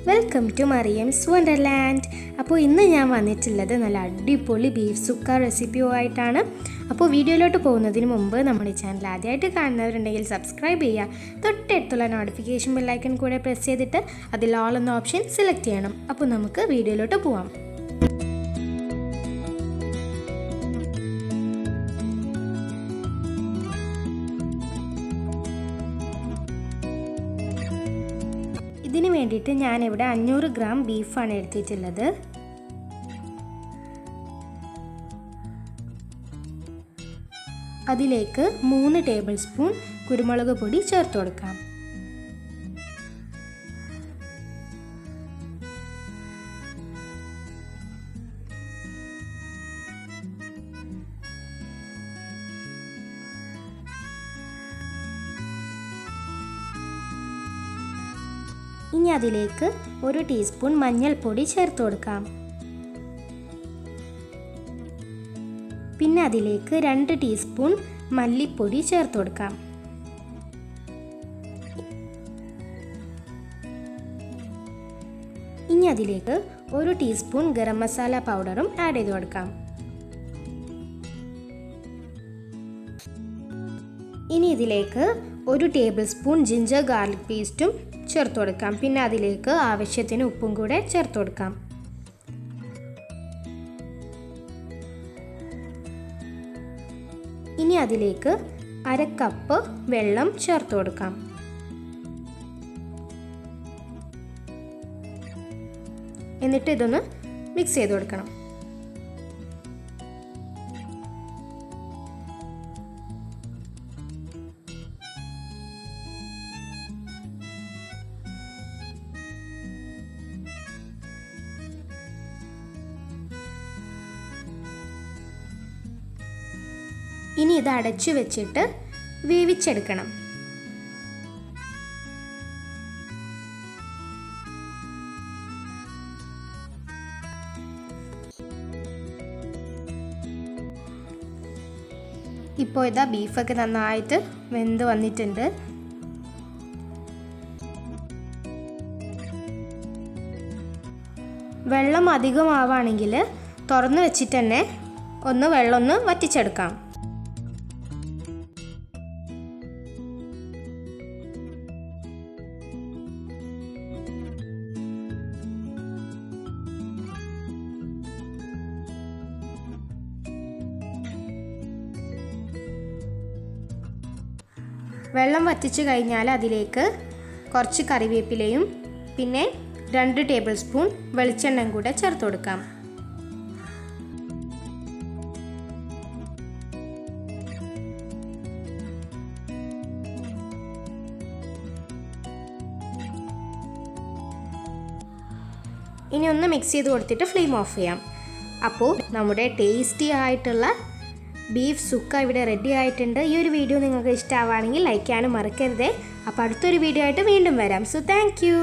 Welcome to Mariyam's Wonderland. അപ്പോൾ ഇന്ന് ഞാൻ വന്നിട്ടുള്ളത് നല്ല അടിപൊളി ബീഫ് സുക്ക റെസിപ്പിയുമായിട്ടാണ്. അപ്പോൾ വീഡിയോയിലോട്ട് പോകുന്നതിന് മുമ്പ് നമ്മുടെ ചാനൽ ആദ്യമായിട്ട് കാണുന്നവരുണ്ടെങ്കിൽ സബ്സ്ക്രൈബ് ചെയ്യുക. തൊട്ടടുത്തുള്ള നോട്ടിഫിക്കേഷൻ ബെല്ലൈക്കൺ കൂടെ പ്രസ് ചെയ്തിട്ട് അതിൽ ഓൾ എന്ന ഓപ്ഷൻ സെലക്ട് ചെയ്യണം. അപ്പോൾ നമുക്ക് വീഡിയോയിലോട്ട് പോവാം. ഇതിന് വേണ്ടിയിട്ട് ഞാനിവിടെ 500 ഗ്രാം ബീഫാണ് എടുത്തിട്ടുള്ളത്. അതിലേക്ക് 3 ടേബിൾ സ്പൂൺ കുരുമുളക് പൊടി ചേർത്ത് കൊടുക്കാം. ഇനി അതിലേക്ക് 1 ടീസ്പൂൺ മഞ്ഞൾപ്പൊടി ചേർത്ത് കൊടുക്കാം. പിന്നെ അതിലേക്ക് 2 ടീസ്പൂൺ മല്ലിപ്പൊടി ചേർത്ത് കൊടുക്കാം. ഇനി അതിലേക്ക് 1 ടീസ്പൂൺ ഗരം മസാല പൗഡറും ആഡ് ചെയ്ത് കൊടുക്കാം. ഇനി ഇതിലേക്ക് 1 ടേബിൾ സ്പൂൺ ജിഞ്ചർ ഗാർലിക് പേസ്റ്റും ചേർത്ത് കൊടുക്കാം. പിന്നെ അതിലേക്ക് ആവശ്യത്തിന് ഉപ്പും കൂടെ ചേർത്ത് കൊടുക്കാം. ഇനി അതിലേക്ക് 1/2 കപ്പ് വെള്ളം ചേർത്ത് കൊടുക്കാം. എന്നിട്ട് ഇതൊന്ന് മിക്സ് ചെയ്ത് കൊടുക്കണം. ഇനി ഇത് അടച്ചു വെച്ചിട്ട് വേവിച്ചെടുക്കണം. ഇപ്പോൾ ഇതാ ബീഫൊക്കെ നന്നായിട്ട് വെന്ത് വന്നിട്ടുണ്ട്. വെള്ളം അധികമാവുകയാണെങ്കിൽ തുറന്ന് വെച്ചിട്ട് തന്നെ വെള്ളം ഒന്ന് വറ്റിച്ചെടുക്കാം. വെള്ളം വറ്റിച്ച് കഴിഞ്ഞാൽ അതിലേക്ക് കുറച്ച് കറിവേപ്പിലയും പിന്നെ 2 ടേബിൾ സ്പൂൺ വെളിച്ചെണ്ണയും കൂടെ ചേർത്ത് കൊടുക്കാം. ഇനി ഒന്ന് മിക്സ് ചെയ്ത് കൊടുത്തിട്ട് ഫ്ലെയിം ഓഫ് ചെയ്യാം. അപ്പോൾ നമ്മുടെ ടേസ്റ്റി ആയിട്ടുള്ള ബീഫ് സുക്ക ഇവിടെ റെഡി ആയിട്ടുണ്ട്. ഈ ഒരു വീഡിയോ നിങ്ങൾക്ക് ഇഷ്ടമാവുകയാണെങ്കിൽ ലൈക്ക് ചെയ്യാനും മറക്കരുത്. അപ്പോൾ അടുത്തൊരു വീഡിയോ ആയിട്ട് വീണ്ടും വരാം. So thank you.